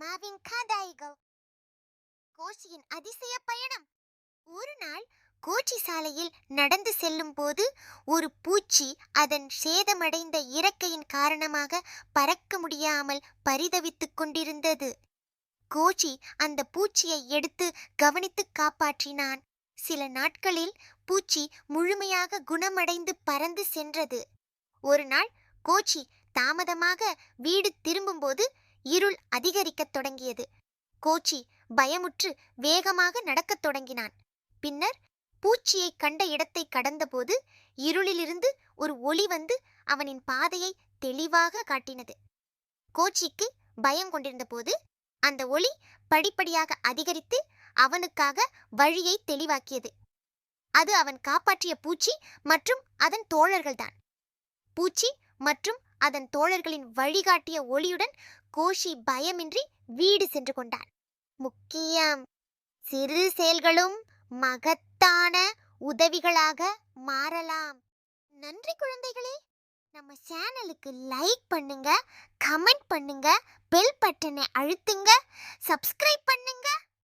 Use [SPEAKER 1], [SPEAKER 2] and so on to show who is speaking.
[SPEAKER 1] அம்மாவின் கதைகள். கோச்சியின் அதிசய பயணம். ஒரு நாள் கோச்சி சாலையில் நடந்து செல்லும் போது ஒரு பூச்சி அதன் சேதமடைந்த இறக்கையின் காரணமாக பறக்க முடியாமல் பரிதவித்துக் கொண்டிருந்தது. கோச்சி அந்த பூச்சியை எடுத்து கவனித்து காப்பாற்றினான். சில நாட்களில் பூச்சி முழுமையாக குணமடைந்து பறந்து சென்றது. ஒரு நாள் கோச்சி தாமதமாக வீடு திரும்பும்போது இருள் அதிகரிக்கத் தொடங்கியது. கோச்சி பயமுற்று வேகமாக நடக்கத் தொடங்கினான். பின்னர் பூச்சியை கண்ட இடத்தை கடந்தபோது இருளிலிருந்து ஒரு ஒளி வந்து அவனின் பாதையை தெளிவாக காட்டினது. கோச்சிக்கு பயம் கொண்டிருந்த போது அந்த ஒளி படிப்படியாக அதிகரித்து அவனுக்காக வழியை தெளிவாக்கியது. அது அவன் காப்பாற்றிய பூச்சி மற்றும் அதன் தோழர்கள்தான். பூச்சி மற்றும் அதன் தோழர்களின் வழிகாட்டிய ஒளியுடன் கோஷி பயமின்றி வீடு சென்று கொண்டான். முக்கியம், சிறு செயல்களும் மகத்தான உதவிகளாக மாறலாம். நன்றி குழந்தைகளே. நம்ம சேனலுக்கு லைக் பண்ணுங்க, கமெண்ட் பண்ணுங்க, பெல் பட்டனை அழுத்துங்க, சப்ஸ்கிரைப் பண்ணுங்க.